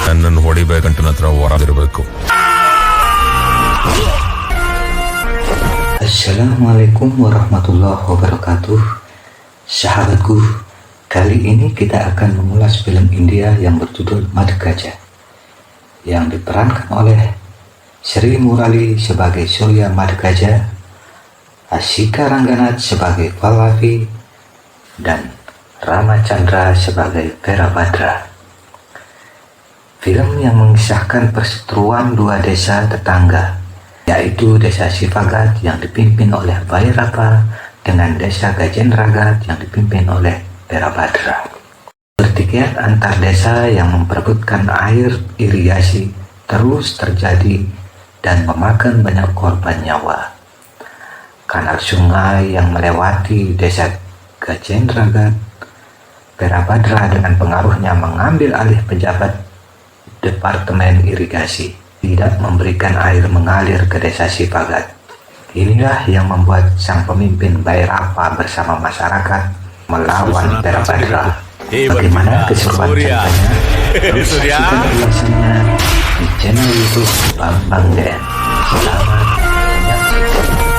ನನ್ನನ್ನು ಹೊಡಿಬೇಕಂತ ಹತ್ರ ಹೊರಗಿರಬೇಕು. Assalamualaikum warahmatullahi wabarakatuh. Sahabatku, kali ini kita akan mengulas film India yang berjudul Mad Gajah yang diperankan oleh Sri Murali sebagai Surya Mad Gajah, Asika Ranganat sebagai Pallavi, dan Ramachandra sebagai Virabhadra. Film yang mengisahkan perseteruan dua desa tetangga, yaitu desa Sipagat yang dipimpin oleh Bhairava dengan desa Gajendragat yang dipimpin oleh Virabhadra. Pertikaian antar desa yang memperebutkan air irigasi terus terjadi dan memakan banyak korban nyawa. Kanal sungai yang melewati desa Gajendragat, Virabhadra dengan pengaruhnya mengambil alih pejabat Departemen Irigasi, tidak memberikan air mengalir ke desa Sipagat. Inilah yang membuat sang pemimpin Bhairava bersama masyarakat melawan Virabhadra. Bagaimana keseruan ceritanya? Terus saksikan ulasannya di channel YouTube Bambang Den. Selamat menyaksikan.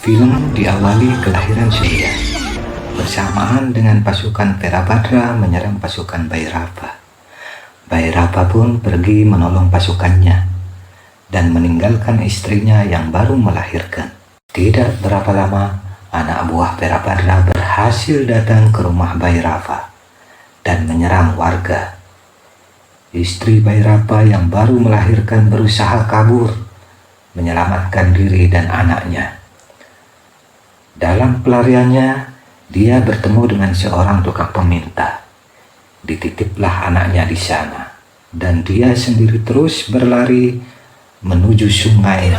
Film diawali kelahiran Surya bersamaan dengan pasukan Virabhadra menyerang pasukan Bhairava. Bhairava pun pergi menolong pasukannya dan meninggalkan istrinya yang baru melahirkan. Tidak berapa lama, anak buah Virabhadra berhasil datang ke rumah Bhairava dan menyerang warga. Istri Bhairava yang baru melahirkan berusaha kabur, menyelamatkan diri dan anaknya. Dalam pelariannya, dia bertemu dengan seorang tukang peminta. Dititiplah anaknya di sana, dan dia sendiri terus berlari menuju sungai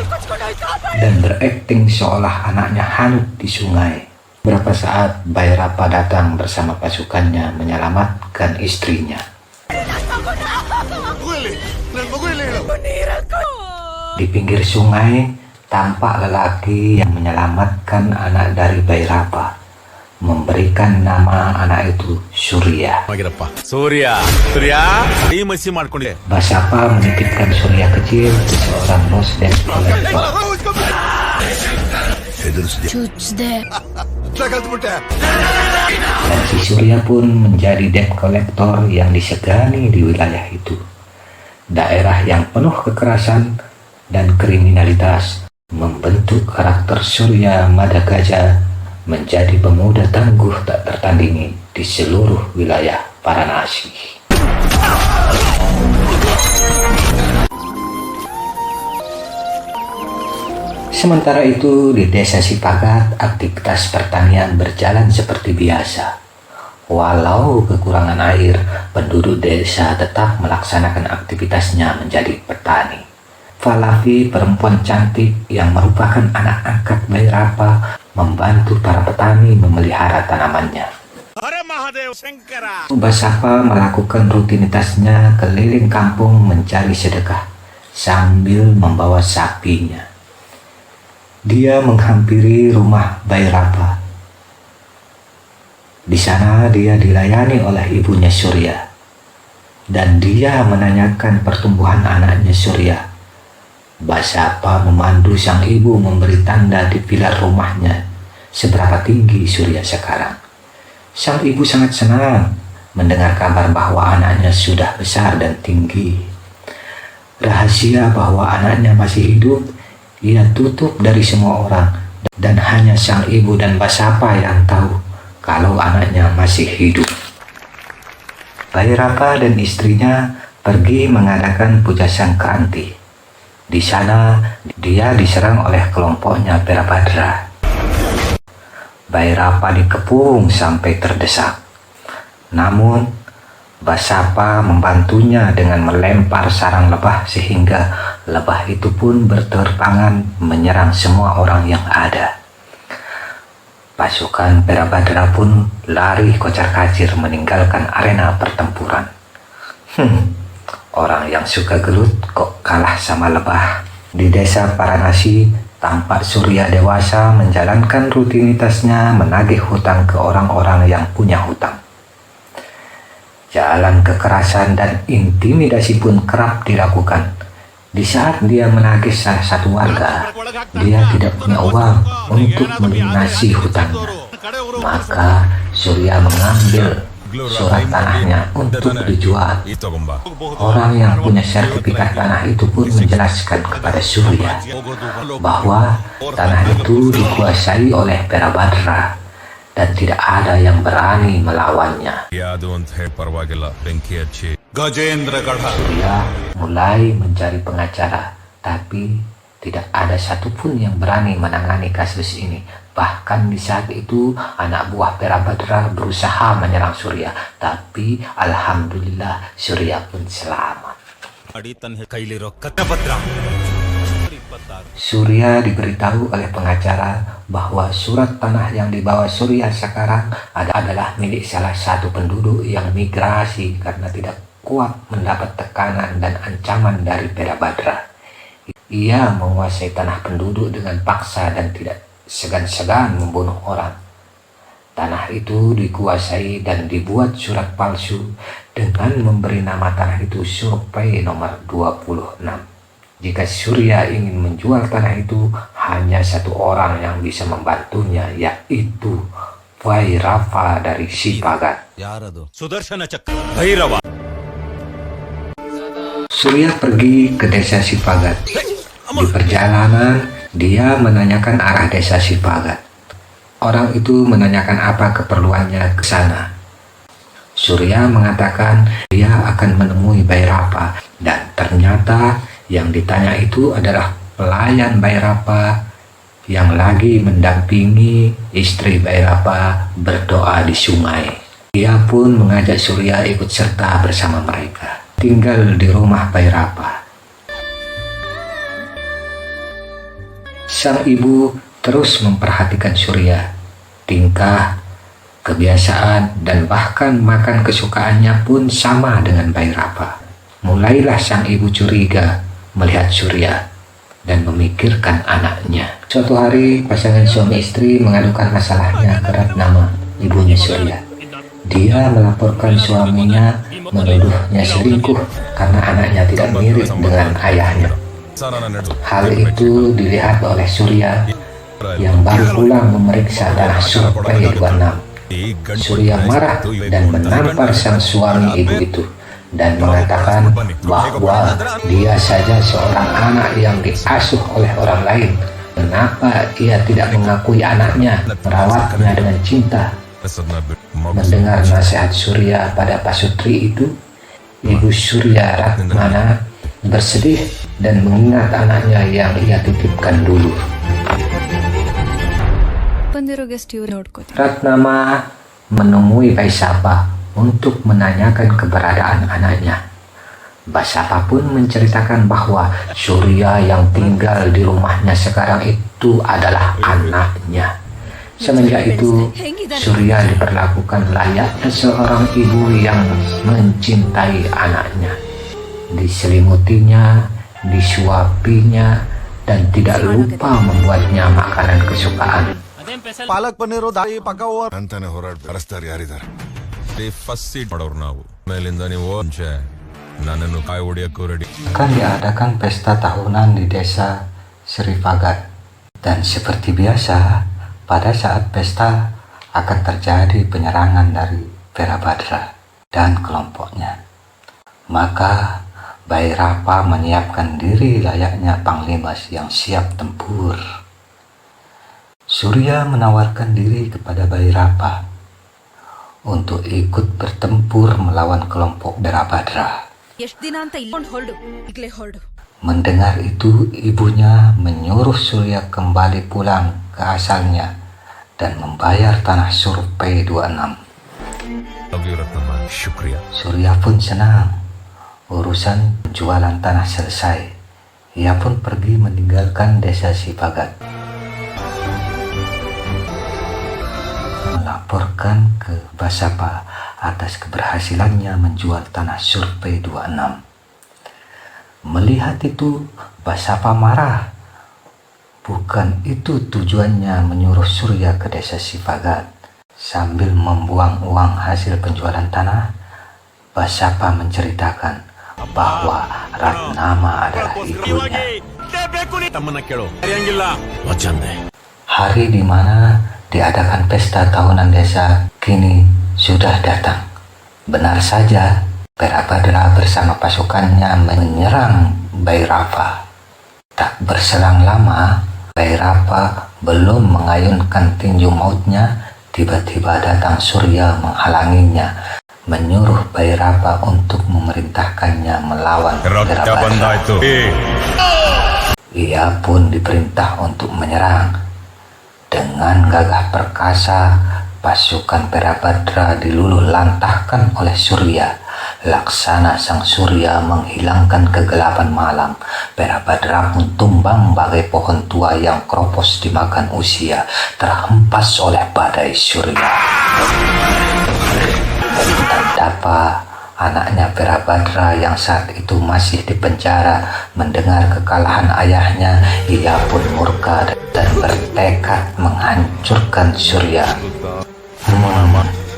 dan berakting seolah anaknya hanyut di sungai. Beberapa saat, Bhairava datang bersama pasukannya menyelamatkan istrinya. Di pinggir sungai, tampak lelaki yang menyelamatkan anak dari Bhairava, memberikan nama anak itu Surya. Basapa menitipkan Surya kecil ke seorang bos debt collector. Dan si Surya pun menjadi debt collector yang disegani di wilayah itu. Daerah yang penuh kekerasan dan kriminalitas membentuk karakter Surya Mad Gajah menjadi pemuda tangguh tak tertandingi di seluruh wilayah Varanasi. Sementara itu, di desa Sipagat, aktivitas pertanian berjalan seperti biasa. Walau kekurangan air, penduduk desa tetap melaksanakan aktivitasnya menjadi petani. Pallavi, perempuan cantik yang merupakan anak angkat Bhairava, membantu para petani memelihara tanamannya. Basapa melakukan rutinitasnya keliling kampung mencari sedekah sambil membawa sapinya. Dia menghampiri rumah Bhairava. Di sana dia dilayani oleh ibunya Surya, dan dia menanyakan pertumbuhan anaknya Surya. Basapa memandu sang ibu memberi tanda di pilar rumahnya seberapa tinggi Surya sekarang. Sang ibu sangat senang mendengar kabar bahwa anaknya sudah besar dan tinggi. Rahasia bahwa anaknya masih hidup ia tutup dari semua orang, dan hanya sang ibu dan Basapa yang tahu kalau anaknya masih hidup. Bhairava dan istrinya pergi mengadakan puja Sangkranti. Di sana, dia diserang oleh kelompoknya Virabhadra. Bhairava dikepung sampai terdesak. Namun, Basapa membantunya dengan melempar sarang lebah sehingga lebah itu pun berterbangan menyerang semua orang yang ada. Pasukan Perabhadra pun lari kocar-kacir meninggalkan arena pertempuran. Orang yang suka gelut kok kalah sama lebah. Di desa Paranasi, tampak Surya dewasa menjalankan rutinitasnya menagih hutang ke orang-orang yang punya hutang. Jalan kekerasan dan intimidasi pun kerap dilakukan. Di saat dia menagih salah satu warga, dia tidak punya uang untuk melunasi hutangnya. Maka Surya mengambil surat tanahnya untuk dijual. Orang yang punya sertifikat tanah itu pun menjelaskan kepada Surya bahwa tanah itu dikuasai oleh Perabhadra dan tidak ada yang berani melawannya. Surya mulai mencari pengacara, tapi tidak ada satupun yang berani menangani kasus ini. Bahkan di saat itu anak buah Perabhadra berusaha menyerang Surya, tapi alhamdulillah Surya pun selamat. Surya diberitahu oleh pengacara bahwa surat tanah yang dibawa Surya sekarang adalah milik salah satu penduduk yang migrasi karena tidak kuat mendapat tekanan dan ancaman dari Perabhadra. Ia menguasai tanah penduduk dengan paksa dan tidak segan-segan membunuh orang. Tanah itu dikuasai dan dibuat surat palsu dengan memberi nama tanah itu Survei nomor 26. Jika Surya ingin menjual tanah itu, hanya satu orang yang bisa membantunya, yaitu Vairava dari Sipagat. Surya pergi ke desa Sipagat. Di perjalanan, dia menanyakan arah desa Sipagat. Orang itu menanyakan apa keperluannya ke sana. Surya mengatakan dia akan menemui Vairava, dan ternyata yang ditanya itu adalah pelayan Vairava yang lagi mendampingi istri Vairava berdoa di sungai. Dia pun mengajak Surya ikut serta bersama mereka, tinggal di rumah Vairava. Sang ibu terus memperhatikan Surya, tingkah, kebiasaan, dan bahkan makan kesukaannya pun sama dengan Vairava. Mulailah sang ibu curiga melihat Surya dan memikirkan anaknya. Suatu hari pasangan suami istri mengadukan masalahnya ke Ratnama, ibunya Surya. Dia melaporkan suaminya menuduhnya selingkuh karena anaknya tidak mirip dengan ayahnya. Hal itu dilihat oleh Surya yang baru pulang memeriksa tanah Survei 26. Surya marah dan menampar sang suami ibu itu dan mengatakan bahwa dia saja seorang anak yang diasuh oleh orang lain. Kenapa ia tidak mengakui anaknya, merawatnya dengan cinta? Mendengar nasihat Surya pada pasutri itu, ibu Surya Ratmana bersedih dan mengingat anaknya yang ia titipkan dulu. Ratnama menemui Vaisapa untuk menanyakan keberadaan anaknya. Basapa pun menceritakan bahwa Surya yang tinggal di rumahnya sekarang itu adalah anaknya. Semenjak itu, Surya diperlakukan layaknya seorang ibu yang mencintai anaknya. Diselimutinya, disuapinya, dan tidak lupa membuatnya makanan kesukaan. ಪಾಲಕ್ ಪನ್ನೀರು ದಾಳಿ ಪಕ್ಕ ಅಂತಾನೆ ಹೋರಾಟ ಅರಸ್ತಾರೆ ಯಾರಿದ್ದಾರೆ first seat ಮಾಡೋರು ನಾವು ಮೇಲಿಂದ ನೀವು ಮುಂಚೆ ನನ್ನನ್ನು ಕಾಯಿ ಹೊಡಿಯಕ್ಕೂ ready. Akan diadakan pesta tahunan di desa Sipagat. Dan seperti biasa, pada saat pesta akan terjadi penyerangan dari Perabhadra dan kelompoknya. Maka Vairava menyiapkan diri layaknya panglima yang siap tempur. Surya menawarkan diri kepada Vairava untuk ikut bertempur melawan kelompok Perabhadra. Mendengar itu, ibunya menyuruh Surya kembali pulang ke asalnya dan membayar tanah Survei 26. Love you Ratnama. Syukriya. Surya pun senang. Urusan penjualan tanah selesai. Ia pun pergi meninggalkan desa Sipagat. Melaporkan ke Basapa atas keberhasilannya menjual tanah survei 26. Melihat itu, Basapa marah. Bukan itu tujuannya menyuruh Surya ke desa Sipagat. Sambil membuang uang hasil penjualan tanah, Basapa menceritakan bahwa Ratnama adalah ibunya. Hari di mana diadakan pesta tahunan desa kini sudah datang. Benar saja, Perabhadra bersama pasukannya menyerang Bhairava. Tak berselang lama, Bhairava belum mengayunkan tinju mautnya, tiba-tiba datang Surya menghalanginya, menyuruh Bhairava untuk memerintahkannya melawan Perabhadra. Ia pun diperintah untuk menyerang. Dengan gagah perkasa, pasukan Perabhadra diluluh lantahkan oleh Surya. Laksana sang Surya menghilangkan kegelapan malam. Perabhadra pun tumbang bagai pohon tua yang kropos dimakan usia, terhempas oleh badai Surya. Tandapa, anaknya Perabhadra yang saat itu masih di penjara, mendengar kekalahan ayahnya, ia pun murka dan bertekad menghancurkan Surya.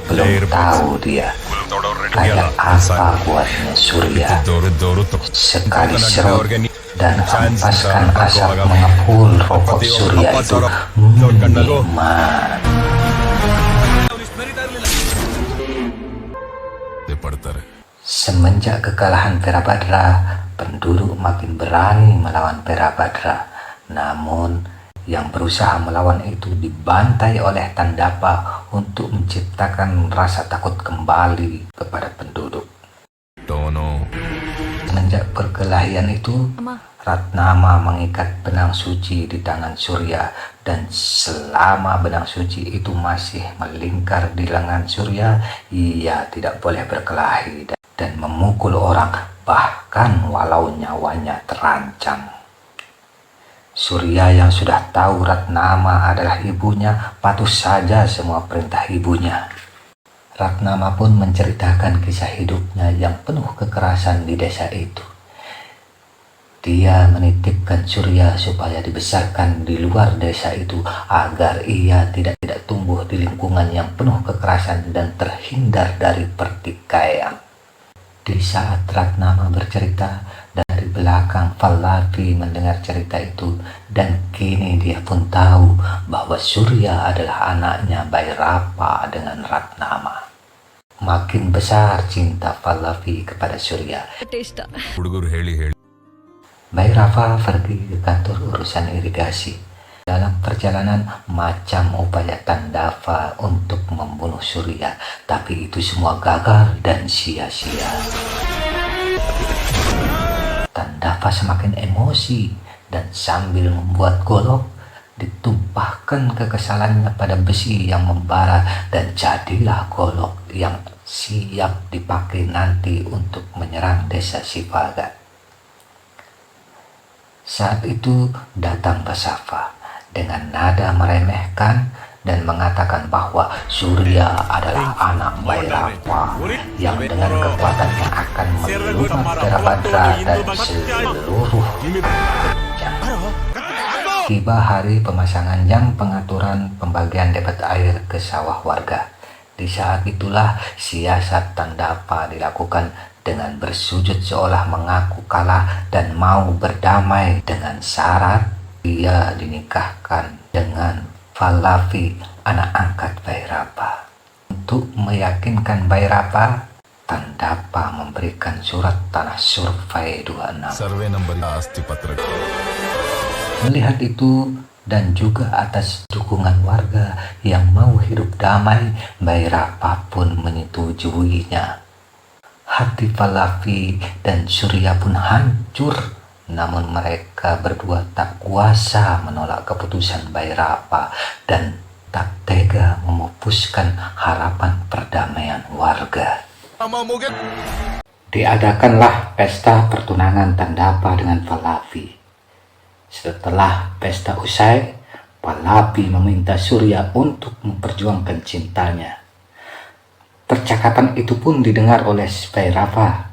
Belum tahu dia kayak apa kuatnya Surya. Sekali serut dan hempaskan asap mengepul rokok Surya itu. Nikmat. Semenjak kekalahan Perabhadra, penduduk makin berani melawan Perabhadra. Namun, yang berusaha melawan itu dibantai oleh Tandapa untuk menciptakan rasa takut kembali kepada penduduk. Semenjak perkelahian itu, Ratnama mengikat benang suci di tangan Surya, dan selama benang suci itu masih melingkar di lengan Surya, ia tidak boleh berkelahi dan memukul orang, bahkan walau nyawanya terancam. Surya yang sudah tahu Ratnama adalah ibunya, patuh saja semua perintah ibunya. Ratnama pun menceritakan kisah hidupnya yang penuh kekerasan di desa itu. Dia menitipkan Surya supaya dibesarkan di luar desa itu agar ia tidak tumbuh di lingkungan yang penuh kekerasan dan terhindar dari pertikaian. Di saat Ratnama bercerita, dari belakang Pallavi mendengar cerita itu, dan kini dia pun tahu bahwa Surya adalah anaknya Bhairava dengan Ratnama. Makin besar cinta Pallavi kepada Surya. Bhairava pergi ke kantor urusan irigasi. Dalam perjalanan, macam upaya Tandava untuk membunuh Surya, tapi itu semua gagal dan sia-sia. Tandava semakin emosi dan sambil membuat golok, ditumpahkan kekesalannya pada besi yang membara, dan jadilah golok yang siap dipakai nanti untuk menyerang desa Sipagat. Saat itu datang Basapa dengan nada meremehkan dan mengatakan bahwa Surya adalah anak Bhairava yang dengan kekuatannya akan melumat Perabhadra dan seluruh jam. Tiba hari pemasangan jam pengaturan pembagian debit air ke sawah warga. Di saat itulah siasat Tandapa dilakukan dengan bersujud seolah mengaku kalah dan mau berdamai dengan syarat ia dinikahkan dengan Pallavi, anak angkat Bhairava. Untuk meyakinkan Bhairava, Tandapa memberikan surat tanah survei 26. Melihat itu dan juga atas dukungan warga yang mau hidup damai, Bhairava pun menyetujuinya. Hati Pallavi dan Surya pun hancur, namun mereka berdua tak kuasa menolak keputusan Bhairava dan tak tega memupuskan harapan perdamaian warga. Diadakanlah pesta pertunangan Tandapa dengan Falavi. Setelah pesta usai, Falavi meminta Surya untuk memperjuangkan cintanya. Percakapan itu pun didengar oleh Bhairava.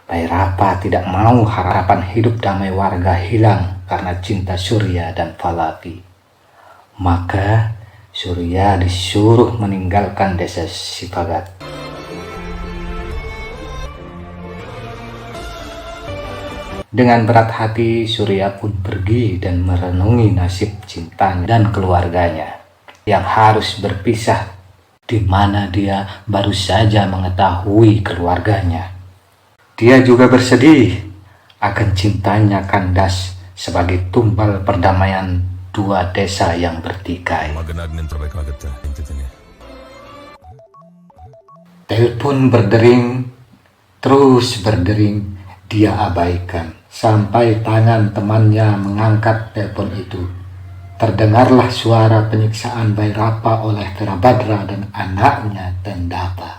Bhairava tidak mau harapan hidup damai warga hilang karena cinta Surya dan Falavi. Maka Surya disuruh meninggalkan desa Sifagat. Dengan berat hati, Surya pun pergi dan merenungi nasib cintanya dan keluarganya yang harus berpisah, di mana dia baru saja mengetahui keluarganya. Dia juga bersedih akan cintanya kandas sebagai tumbal perdamaian dua desa yang bertikai. ಮಗನಾಗಿ ನಿಂತಿರ್ಬೇಕಾಗತ್ತೆ ನಿಂತಿದ್ದೀನಿ. Telepon berdering, terus berdering, dia abaikan. Sampai tangan temannya mengangkat telepon itu. Terdengarlah suara penyiksaan Bhairava oleh Virabhadra dan anaknya Tandapa.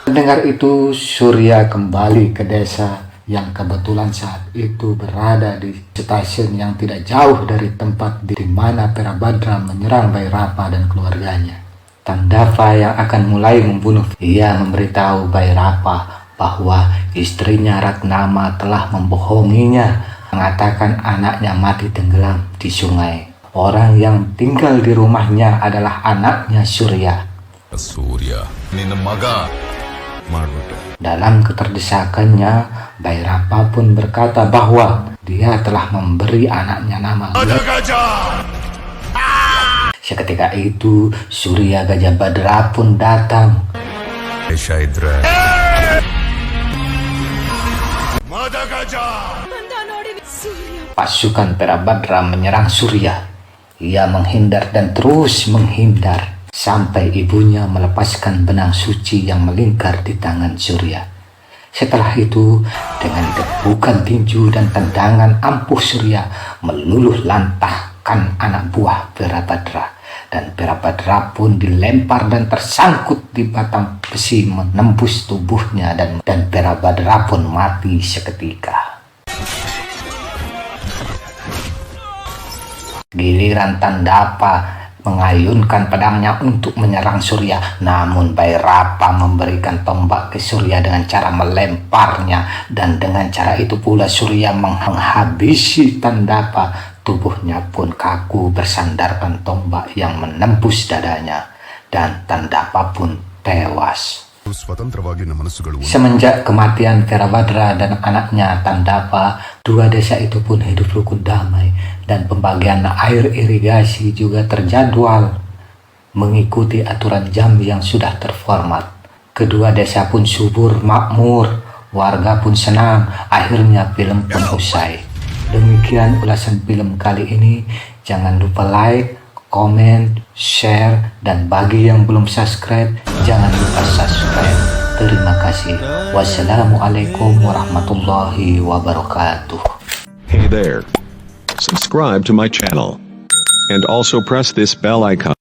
Mendengar itu, Surya kembali ke desa yang kebetulan saat itu berada di stasiun yang tidak jauh dari tempat di mana Virabhadra menyerang Bhairava dan keluarganya. Tandapa yang akan mulai membunuh. Ia memberitahu Bhairava bahwa istrinya Ratnama telah membohonginya, mengatakan anaknya mati tenggelam di sungai. Orang yang tinggal di rumahnya adalah anaknya Surya. Surya ನಿನ್ನ ಮಗ ಮಾಡ್ಬಿಟ್ಟು Dalam keterdesakannya, Bhairava pun berkata bahwa dia telah memberi anaknya nama. Seketika itu, Surya Gajabhadra pun datang. ದೇಶ ಇದ್ರೆ Pasukan Virabhadra menyerang Surya. Ia menghindar dan terus menghindar sampai ibunya melepaskan benang suci yang melingkar di tangan Surya. Setelah itu, dengan gebukan tinju dan tendangan ampuh Surya meluluh lantahkan anak buah Virabhadra. Dan Virabhadra pun dilempar dan tersangkut di batang besi menembus tubuhnya dan Virabhadra pun mati seketika. Giliran Tandapa mengayunkan pedangnya untuk menyerang Surya, namun Bhairava memberikan tombak ke Surya dengan cara melemparnya, dan dengan cara itu pula Surya menghabisi Tandapa. Tubuhnya pun kaku bersandarkan tombak yang menembus dadanya, dan Tandapa pun tewas. ಸ್ವತಂತ್ರವಾಗಿ ನಮ್ಮ ಮನಸ್ಸುಗಳು Semenjak kematian Virabhadra dan anaknya Tandapa, dua desa itu pun hidup rukun damai, dan pembagian air irigasi juga terjadwal mengikuti aturan jam yang sudah terformat. Kedua desa pun subur makmur, warga pun senang. Akhirnya film pun usai. Demikian ulasan film kali ini. Jangan lupa like, komen, share, dan bagi yang belum subscribe, jangan lupa subscribe. Terima kasih. Wassalamualaikum warahmatullahi wabarakatuh. Hey there. Subscribe to my channel. And also press this bell icon.